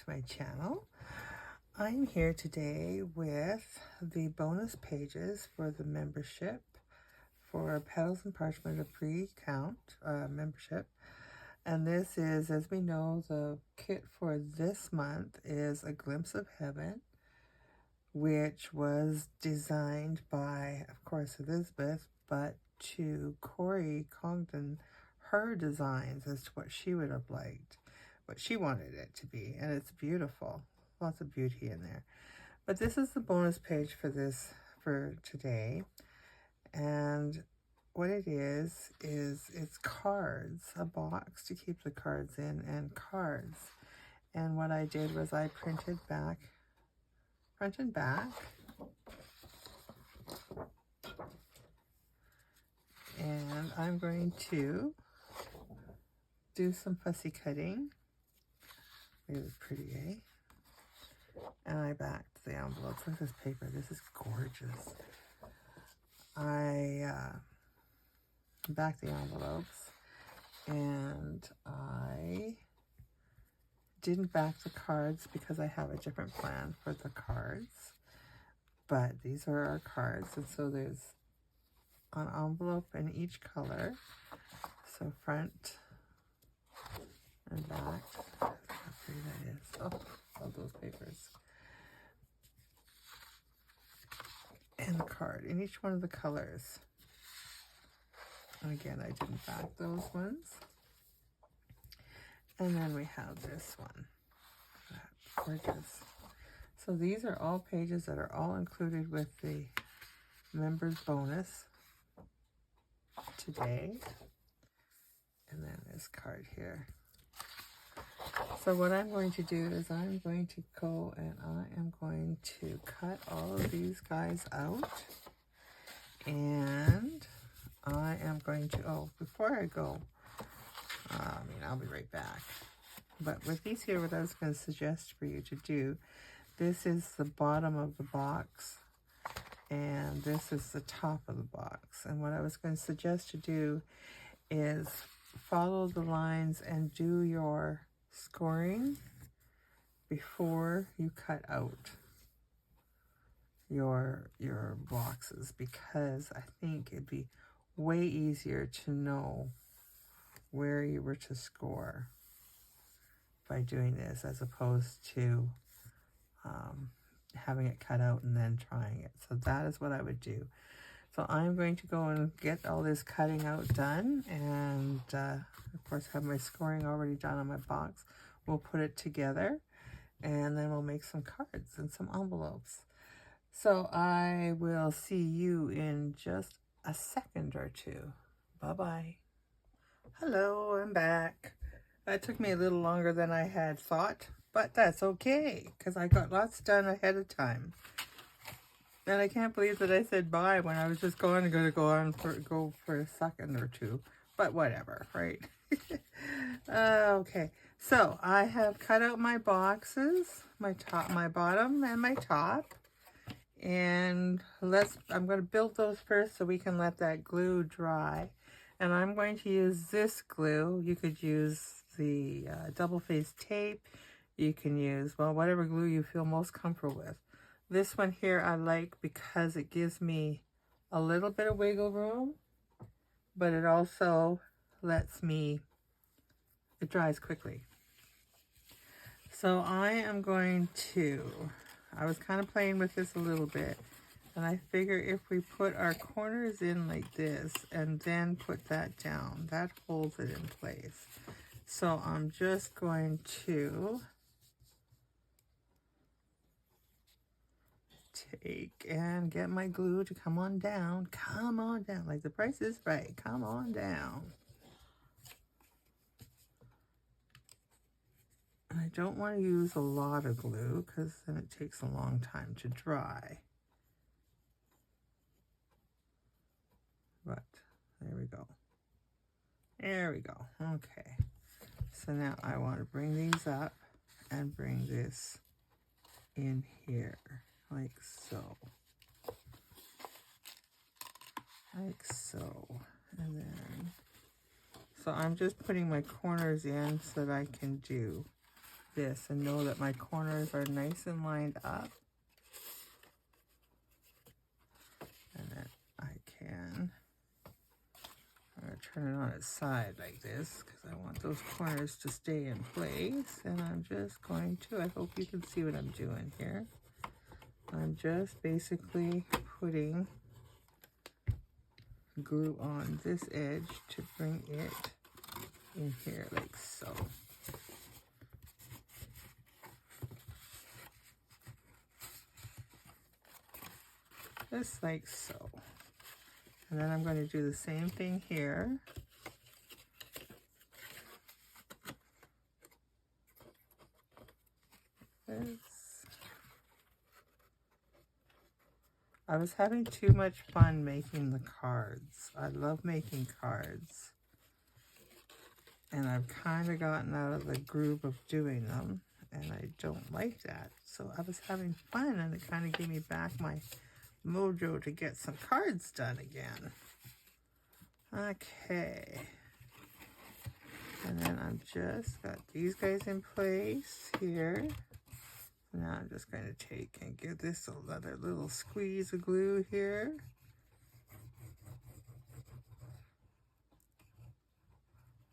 my channel. I'm here today with the bonus pages for the membership for Petals and Parchment, a pre-count membership. And this is, as we know, the kit for this month is A Glimpse of Heaven, which was designed by, of course, Elizabeth, but to Corey Congdon, her designs as to what she would have liked, what she wanted it to be, and it's beautiful. Lots of beauty in there. But this is the bonus page for this, for today. And what it is it's cards, a box to keep the cards in, and cards. And what I did was I printed back, front and back, and I'm going to do some fussy cutting. Really pretty, eh? And I backed the envelopes. Look at this paper. This is gorgeous. I backed the envelopes, and I didn't back the cards because I have a different plan for the cards. But these are our cards, and so there's an envelope in each color. So front and back. How pretty that is. Oh, love those papers. And a card in each one of the colors. And again, I didn't back those ones. And then we have this one. That's gorgeous. So these are all pages that are all included with the members bonus today. And then this card here. So what I'm going to do is I'm going to go and I am going to cut all of these guys out. And I am going to, oh, before I go, I'll be right back. But with these here, what I was going to suggest for you to do, this is the bottom of the box, and this is the top of the box. And what I was going to suggest to do is follow the lines and do your scoring before you cut out your boxes, because I think it'd be way easier to know where you were to score by doing this, as opposed to having it cut out and then trying it. So that is what I would do. So I'm going to go and get all this cutting out done, and of course have my scoring already done on my box. We'll put it together, and then we'll make some cards and some envelopes. So I will see you in just a second or two. Bye-bye. Hello, I'm back. That took me a little longer than I had thought, but that's okay, because I got lots done ahead of time. And I can't believe that I said bye when I was just go for a second or two. But whatever, right? Okay, so I have cut out my boxes, my top, my bottom, and my top. And I'm going to build those first so we can let that glue dry. And I'm going to use this glue. You could use the double-faced tape. You can use, well, whatever glue you feel most comfortable with. This one here I like because it gives me a little bit of wiggle room, but it also lets me, it dries quickly. So I am going to, I was kind of playing with this a little bit, and I figure if we put our corners in like this and then put that down, that holds it in place. So I'm just going to take and get my glue to come on down, like The Price is Right, come on down. And I don't want to use a lot of glue because then it takes a long time to dry. But there we go. There we go. Okay. So now I want to bring these up and bring this in here, like so. Like so. And then, so I'm just putting my corners in so that I can do this and know that my corners are nice and lined up. And then I can turn it on its side like this because I want those corners to stay in place. And I'm just going to, I hope you can see what I'm doing here. I'm just basically putting glue on this edge to bring it in here like so. Just like so. And then I'm going to do the same thing here. I was having too much fun making the cards. I love making cards. And I've kind of gotten out of the groove of doing them. And I don't like that. So I was having fun and it kind of gave me back my mojo to get some cards done again. Okay. And then I'm just got these guys in place here. Now I'm just going to take and give this another little squeeze of glue here.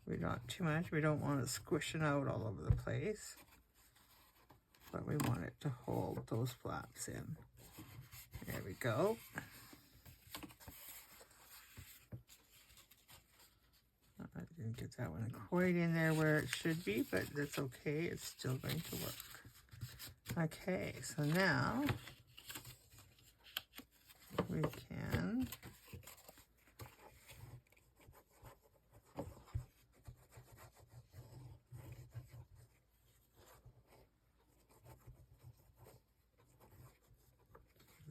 We don't too much. We don't want it squishing out all over the place. But we want it to hold those flaps in. There we go. I didn't get that one quite in there where it should be, but that's okay. It's still going to work. Okay, so now we can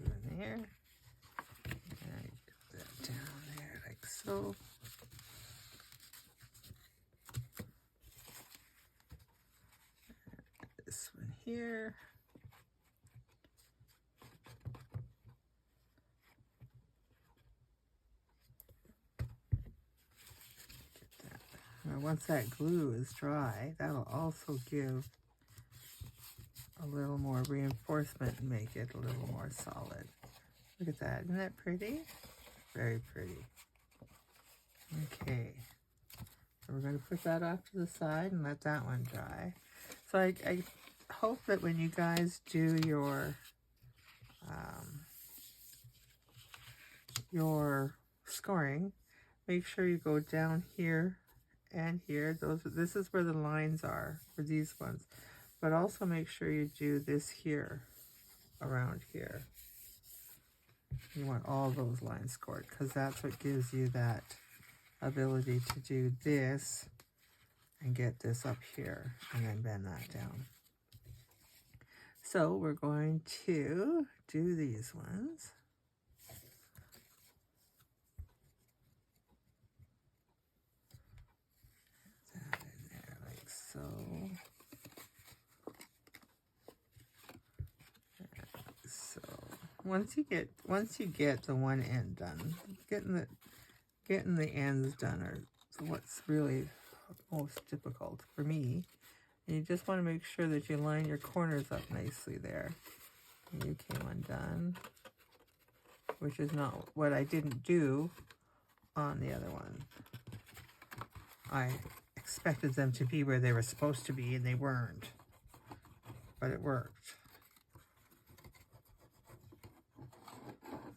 in there and get that down there like so. This one here. Now once that glue is dry, that'll also give a little more reinforcement and make it a little more solid. Look at that, isn't that pretty? Very pretty. Okay, so we're going to put that off to the side and let that one dry. So I hope that when you guys do your scoring, make sure you go down here and here. This is where the lines are for these ones. But also make sure you do this here, around here. You want all those lines scored because that's what gives you that ability to do this and get this up here and then bend that down. So we're going to do these ones. That in there like so. So once you get the one end done, getting the ends done are what's really most difficult for me. And you just want to make sure that you line your corners up nicely there. And you came undone, which is not what I didn't do on the other one. I expected them to be where they were supposed to be and they weren't, but it worked.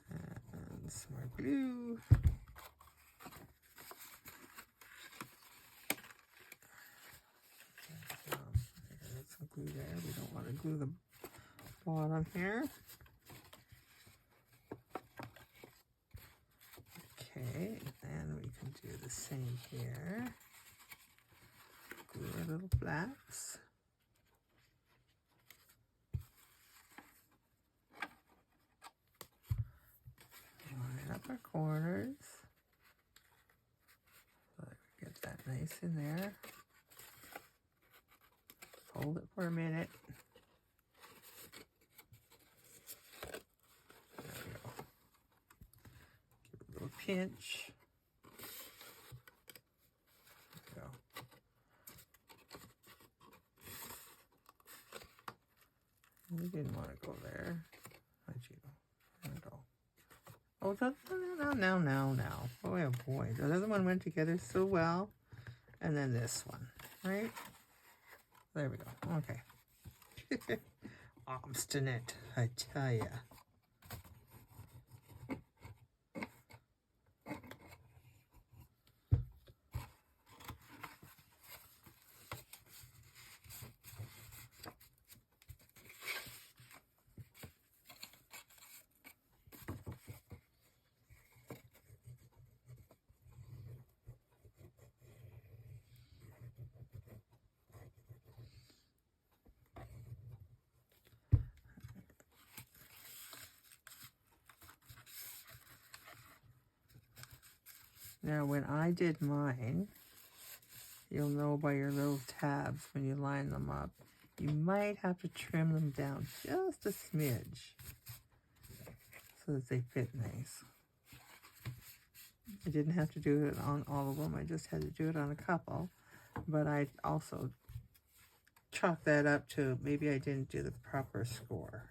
And some more glue. Some glue there. We don't want to glue the bottom here. Okay, and we can do the same here. Glue our little flaps. Line up our corners. So that we get that nice in there. Hold it for a minute. There we go. Give it a little pinch. There we go. didn't want to go there. How'd you go? Oh, now. Oh boy, the other one went together so well. And then this one, right? There we go. Okay. Obstinate, I tell ya. Now, when I did mine, you'll know by your little tabs when you line them up, you might have to trim them down just a smidge so that they fit nice. I didn't have to do it on all of them. I just had to do it on a couple. But I also chalked that up to maybe I didn't do the proper score.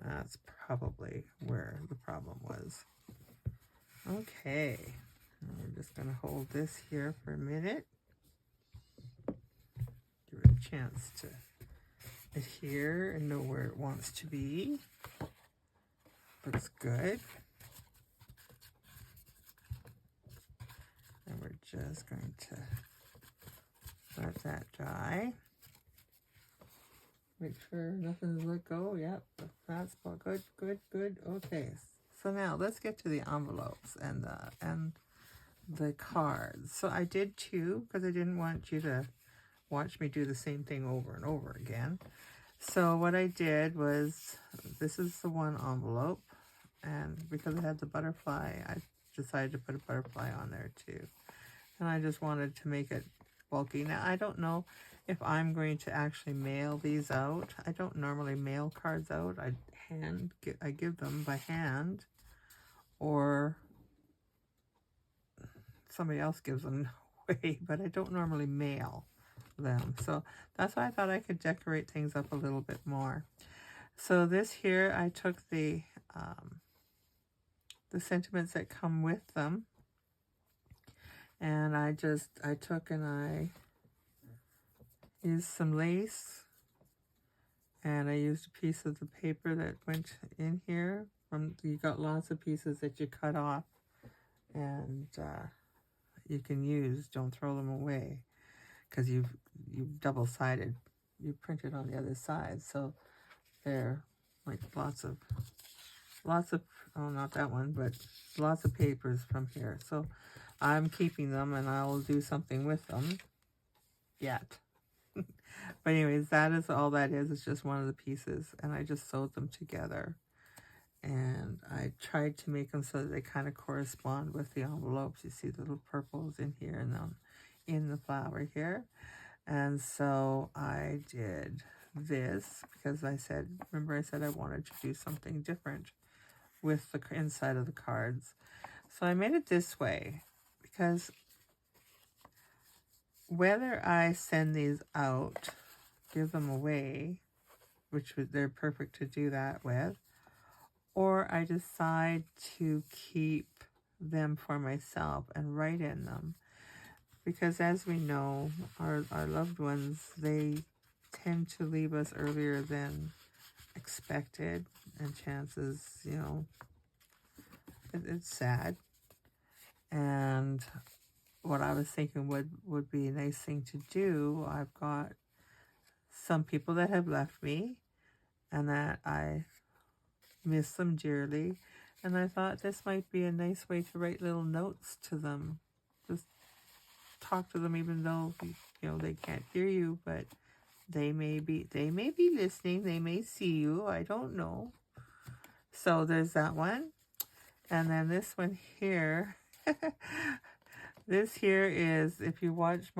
That's probably where the problem was. Okay, we're just going to hold this here for a minute. Give it a chance to adhere and know where it wants to be. Looks good. And we're just going to let that dry. Make sure nothing's let go. Yep, that's good. Okay, so now let's get to the envelopes and the cards. So I did two because I didn't want you to watch me do the same thing over and over again. So what I did was, this is the one envelope, and because I had the butterfly, I decided to put a butterfly on there too. And I just wanted to make it bulky. Now, I don't know if I'm going to actually mail these out. I don't normally mail cards out. I give them by hand, or somebody else gives them away, but I don't normally mail them. So that's why I thought I could decorate things up a little bit more. So this here, I took the sentiments that come with them, and I took and I used some lace, and I used a piece of the paper that went in here. You got lots of pieces that you cut off, and you can use. Don't throw them away, because you double-sided. You printed on the other side, so they're like lots of. Oh, not that one, but lots of papers from here. So I'm keeping them, and I will do something with them yet. But anyways, that is all that is. It's just one of the pieces, and I just sewed them together. And I tried to make them so that they kind of correspond with the envelopes. You see the little purples in here and then in the flower here. And so I did this because remember I said I wanted to do something different with the inside of the cards. So I made it this way because whether I send these out, give them away, which they're perfect to do that with, or I decide to keep them for myself and write in them. Because as we know, our loved ones, they tend to leave us earlier than expected, and chances, it's sad. And what I was thinking would be a nice thing to do, I've got some people that have left me and that I miss them dearly, and I thought this might be a nice way to write little notes to them. Just talk to them, even though they can't hear you, but they may be listening. They may see you. I don't know. So there's that one, and then this one here. This here is, if you watch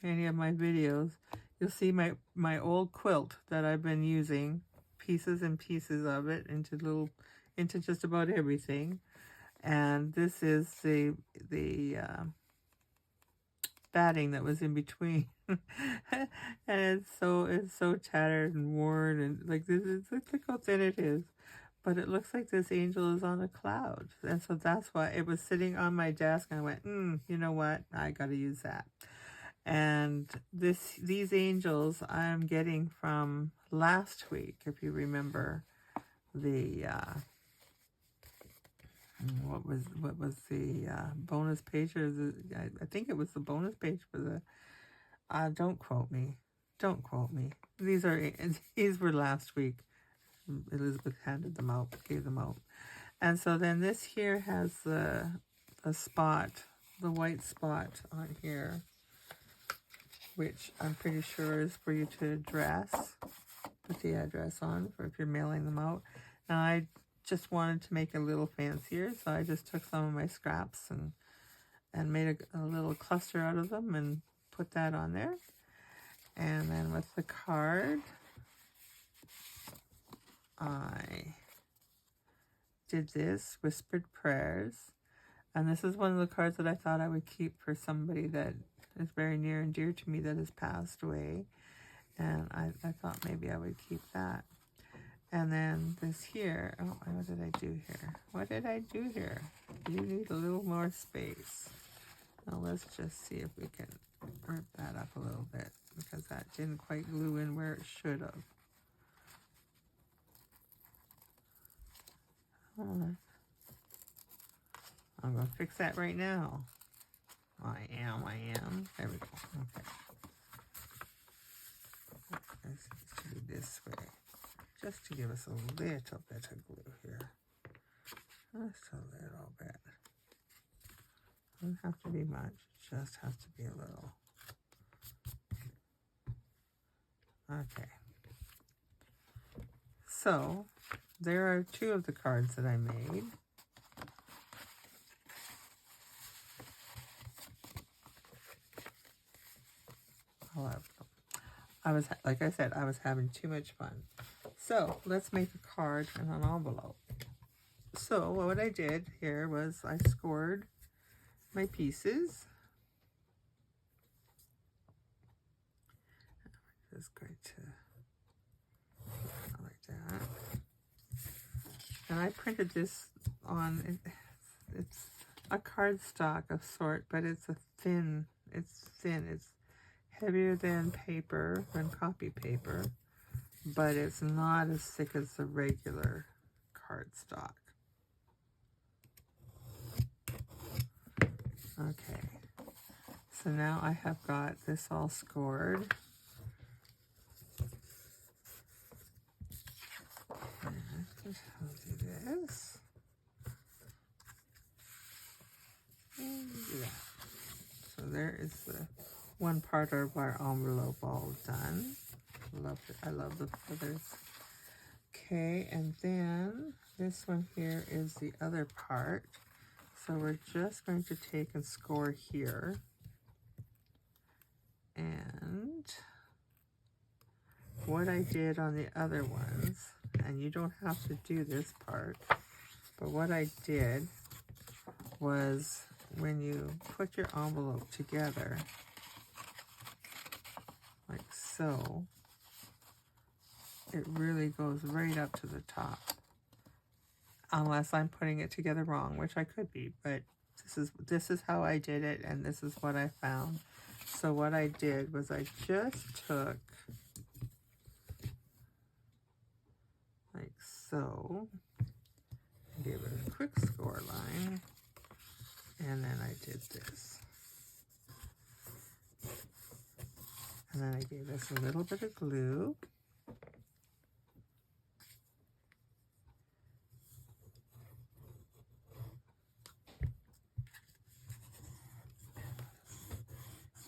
any of my videos, you'll see my old quilt that I've been using, pieces and pieces of it into just about everything. And this is the batting that was in between And it's so tattered and worn, and like this is, look how thin it is. But it looks like this angel is on a cloud. And so that's why it was sitting on my desk, and I went, you know what? I got to use that. And these angels I'm getting from last week, if you remember the what was the bonus page, or I think it was the bonus page for the don't quote me. Don't quote me. These were last week. Elizabeth handed them out, gave them out. And so then this here has the spot, the white spot on here, which I'm pretty sure is for you to address, put the address on for if you're mailing them out. Now I just wanted to make it a little fancier, so I just took some of my scraps and made a little cluster out of them and put that on there. And then with the card, I did this, Whispered Prayers. And this is one of the cards that I thought I would keep for somebody that is very near and dear to me that has passed away. And I thought maybe I would keep that. And then this here, oh, what did I do here? What did I do here? You need a little more space. Now let's just see if we can rip that up a little bit, because that didn't quite glue in where it should have. I'm going to fix that right now. I am. There we go. Okay. This needs to be this way. Just to give us a little bit of glue here. Just a little bit. Doesn't have to be much. Just has to be a little. Okay. So, there are two of the cards that I made. Like I said, I was having too much fun. So, let's make a card and an envelope. So, what I did here was I scored my pieces. I'm just going to like that. And I printed this on, it's a cardstock of sort, but it's thin. It's heavier than paper, than copy paper, but it's not as thick as the regular cardstock. Okay, so now I have got this all scored. And I'll do this. And do that. So there is the one part of our envelope all done. I love the feathers. Okay, and then this one here is the other part. So we're just going to take and score here. And what I did on the other ones, and you don't have to do this part, but what I did was when you put your envelope together, like so, it really goes right up to the top. Unless I'm putting it together wrong, which I could be, but this is how I did it, and this is what I found. So what I did was I just took, like so, gave it a quick score line, and then I did this. And then I gave this a little bit of glue.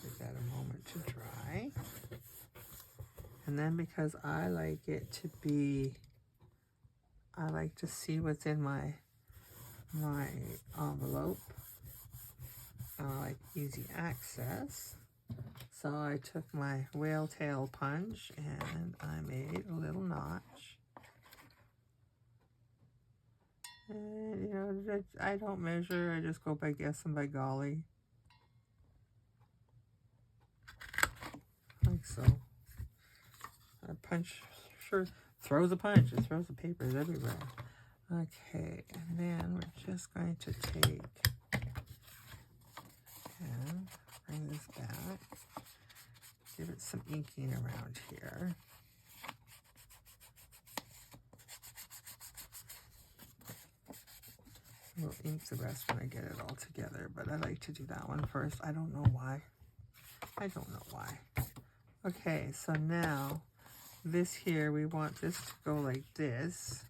Give that a moment to dry. And then because I like it to be, I like to see what's in my envelope. I like easy access. So I took my whale tail punch and I made a little notch. And you know, I don't measure, I just go by guess and by golly. so. A punch sure throws a punch. It throws the papers everywhere. Okay, and then we're just going to take and bring this back. Give it some inking around here. We'll ink the rest when I get it all together, but I like to do that one first. I don't know why. I don't know why. Okay, so now this here, we want this to go like this,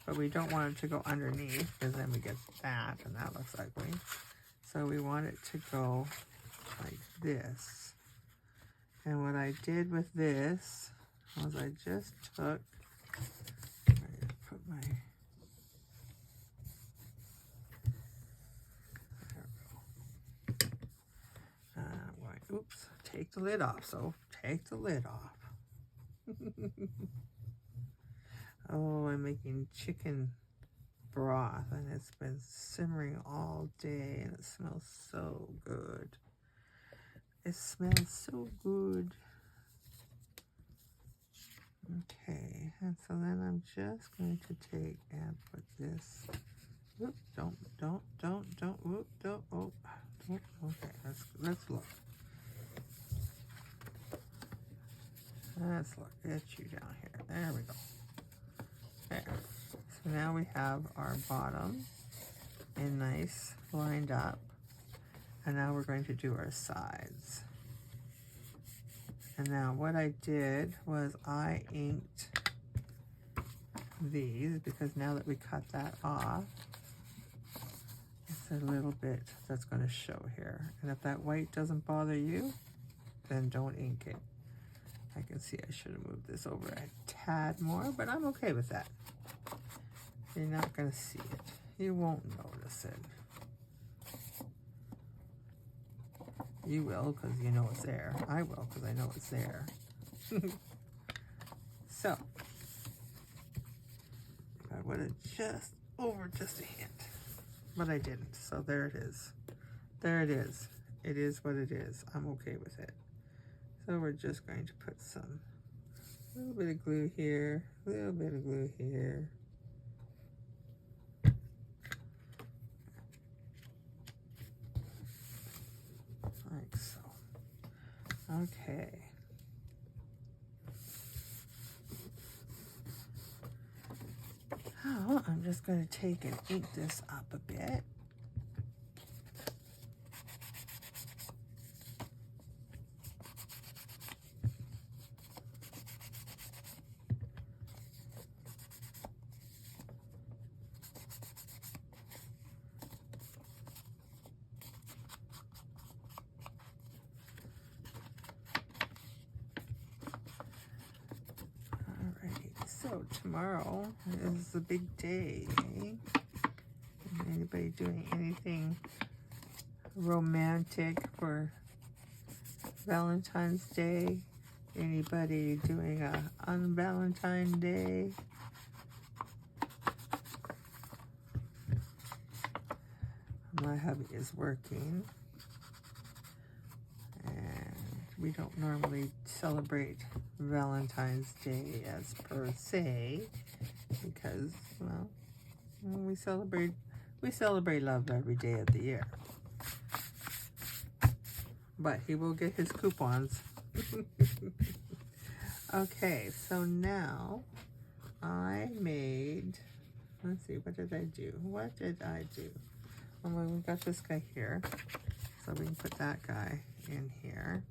but we don't want it to go underneath because then we get that and that looks ugly. So we want it to go like this. And what I did with this was I just took, put my, oops, take the lid off. So take the lid off. Oh, I'm making chicken broth and it's been simmering all day and it smells so good. It smells so good. Okay, and so then I'm just going to take and put this. Whoop, don't, whoop, don't, oh, don't, okay, let's look. Let's look at you down here. There we go. There. So now we have our bottom and nice lined up. And now we're going to do our sides. And now what I did was I inked these because now that we cut that off, it's a little bit that's going to show here. And if that white doesn't bother you, then don't ink it. I can see I should have moved this over a tad more, but I'm okay with that. You're not going to see it. You won't notice it. You will because you know it's there. I will because I know it's there. So, I would have just over just a hint, but I didn't. So there it is. There it is. It is what it is. I'm okay with it. So we're just going to put some, a little bit of glue here, a little bit of glue here. Like so. Okay. Now I'm just going to take and ink this up a bit. So tomorrow is the big day, eh? Anybody doing anything romantic for Valentine's Day? Anybody doing a un-Valentine Day? My hubby is working. We don't normally celebrate Valentine's Day as per se, because, well, we celebrate love every day of the year. But he will get his coupons. Okay, so now I made, let's see, what did I do? What did I do? Well, we got this guy here, so we can put that guy in here.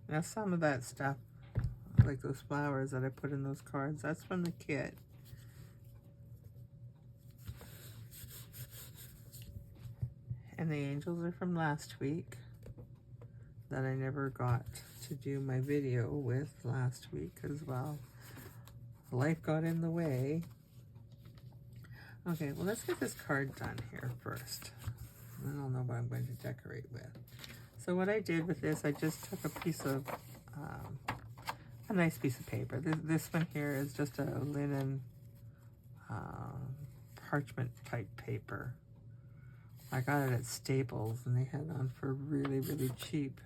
Now some of that stuff, like those flowers that I put in those cards, that's from the kit. And the angels are from last week that I never got to do my video with last week as well. Life got in the way. Okay, well, let's get this card done here first. I don't know what I'm going to decorate with. So what I did with this, I just took a piece of, a nice piece of paper. This one here is just a linen parchment type paper. I got it at Staples, and they had it on for really, really cheap.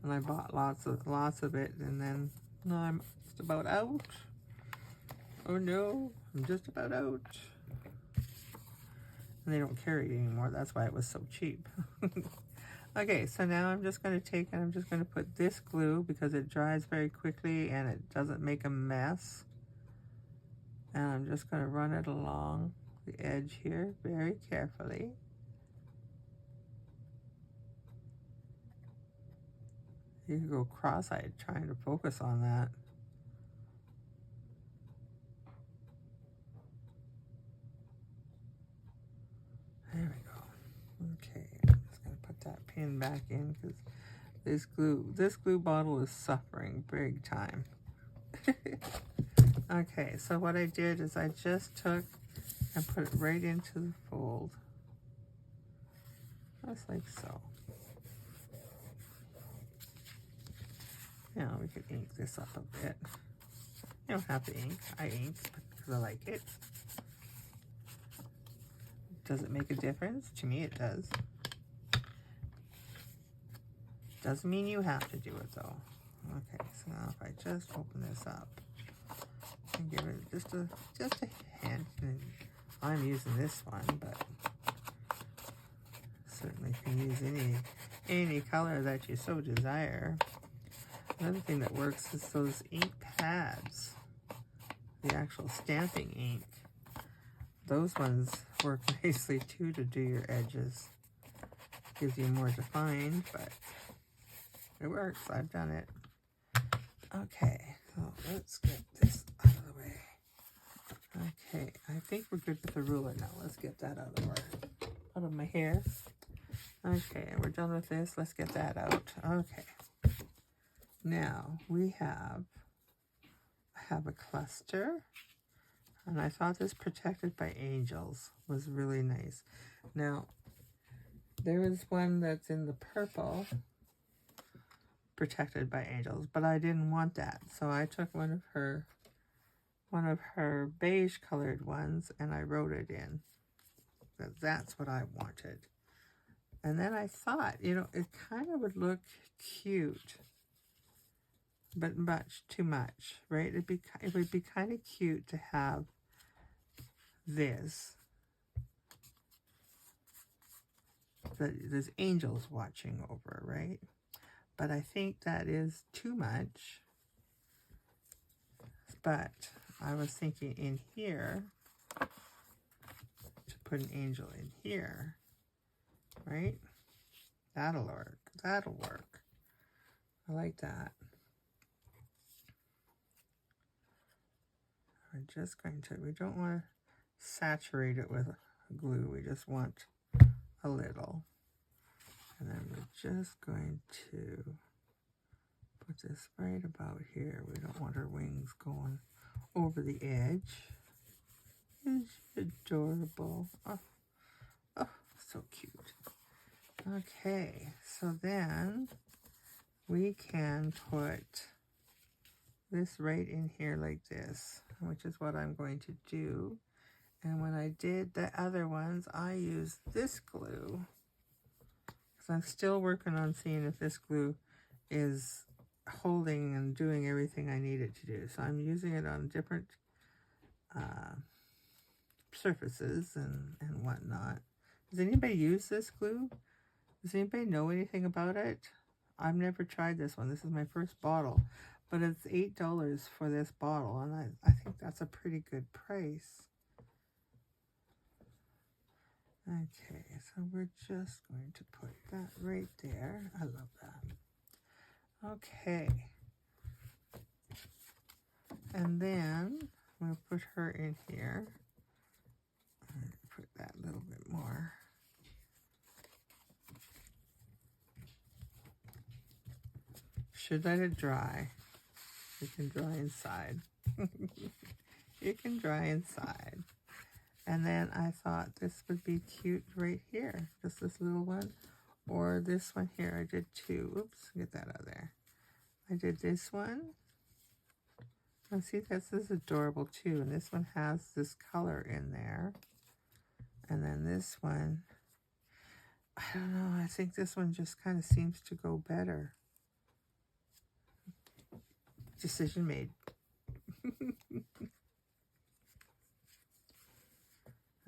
And I bought lots of it, and then no, I'm just about out. Oh no, I'm just about out. And they don't carry it anymore. That's why it was so cheap. Okay, so now I'm just going to take and I'm just going to put this glue because it dries very quickly and it doesn't make a mess. And I'm just going to run it along the edge here very carefully. You can go cross-eyed trying to focus on that. There we go. Okay, I'm just going to put that pin back in because this glue bottle is suffering big time. Okay, so what I did is I just took and put it right into the fold. Just like so. Now we could ink this up a bit. You don't have to ink. I ink because I like it. Does it make a difference? To me it does. Doesn't mean you have to do it though. Okay, so now if I just open this up and give it just a hint, and I'm using this one, but certainly can use any color that you so desire. Another thing that works is those ink pads, the actual stamping ink. Those ones work nicely too to do your edges. Gives you more to find, but it works. I've done it. Okay, so let's get this out of the way. Okay, I think we're good with the ruler now. Let's get that out of my hair. Okay, we're done with this. Let's get that out. Okay. Now I have a cluster, and I thought this Protected by Angels was really nice. Now, there is one that's in the purple, Protected by Angels, but I didn't want that. So I took one of her beige colored ones and I wrote it in. That's what I wanted. And then I thought, you know, it kind of would look cute, but much too much, right? It would be kind of cute to have this. There's angels watching over, right? But I think that is too much. But I was thinking in here, to put an angel in here, right? That'll work. That'll work. I like that. We're just going to, we don't want to saturate it with glue. We just want a little. And then we're just going to put this right about here. We don't want our wings going over the edge. It's adorable. Oh, oh, so cute. Okay, so then we can put this right in here like this, which is what I'm going to do. And when I did the other ones, I used this glue. I'm still working on seeing if this glue is holding and doing everything I need it to do. So I'm using it on different surfaces and whatnot. Does anybody use this glue? Does anybody know anything about it? I've never tried this one. This is my first bottle, but it's $8 for this bottle, and I think that's a pretty good price. Okay, so we're just going to put that right there. I love that. Okay. And then we'll put her in here. Put that a little bit more. Should let it dry. It can dry inside. It can dry inside. And then I thought this would be cute right here. Just this little one. Or this one here. I did two. Oops, get that out of there. I did this one. And see, this is adorable too. And this one has this color in there. And then this one, I don't know, I think this one just kind of seems to go better. Decision made.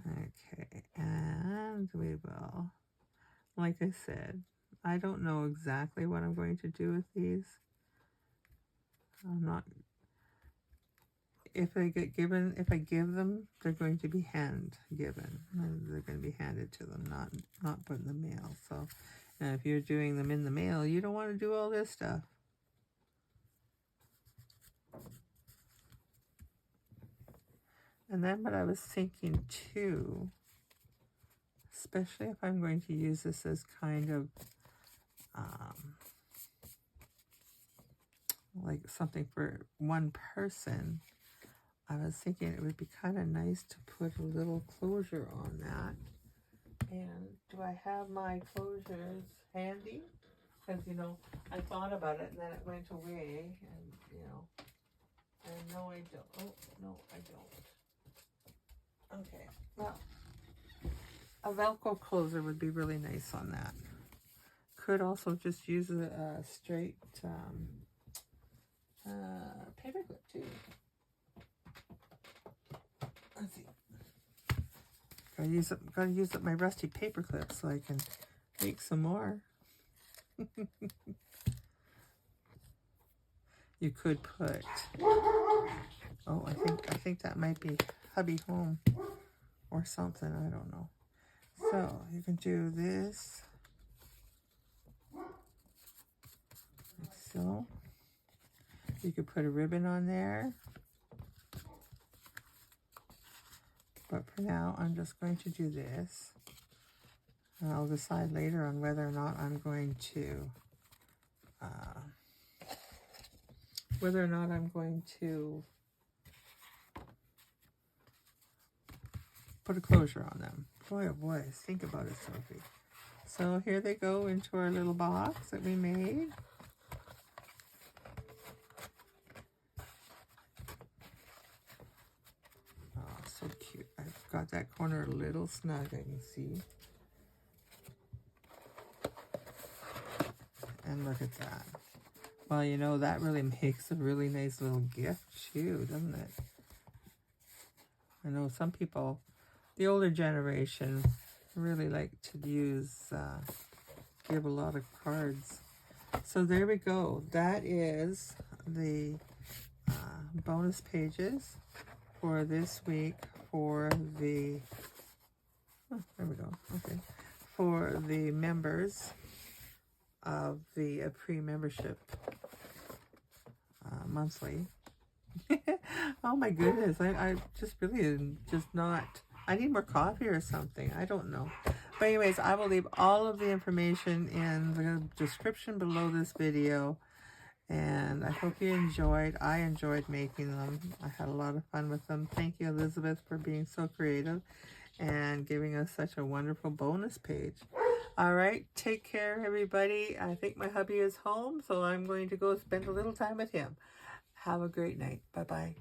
Okay, and we will, like I said, I don't know exactly what I'm going to do with these. I'm not, if I give them, they're going to be hand given. They're going to be handed to them, not put in the mail. So, and if you're doing them in the mail, you don't want to do all this stuff. And then what I was thinking too, especially if I'm going to use this as kind of like something for one person, I was thinking it would be kind of nice to put a little closure on that. And do I have my closures handy? Because, you know, I thought about it and then it went away, and, you know, and no, I don't. Oh, no, I don't. Okay, well, a Velcro closer would be really nice on that. Could also just use a straight paper clip too. Let's see. Gotta use up my rusty paper clip so I can make some more. You could put. Oh, I think that might be hubby home or something. I don't know. So you can do this like so. You could put a ribbon on there. But for now, I'm just going to do this. And I'll decide later on whether or not I'm going to put a closure on them. Boy, oh boy, think about it, Sophie. So here they go into our little box that we made. Oh, so cute. I've got that corner a little snug, I can see. And look at that. Well, you know, that really makes a really nice little gift too, doesn't it? I know some people, the older generation, really like to give a lot of cards. So there we go. That is the bonus pages for this week for the, there we go, okay, for the members of the Paperie membership monthly. Oh my goodness, I just really just not, I need more coffee or something, I don't know. But anyways, I will leave all of the information in the description below this video, and I hope you enjoyed. I enjoyed making them. I had a lot of fun with them. Thank you, Elizabeth, for being so creative and giving us such a wonderful bonus page. All right, take care, everybody. I think my hubby is home, so I'm going to go spend a little time with him. Have a great night. Bye-bye.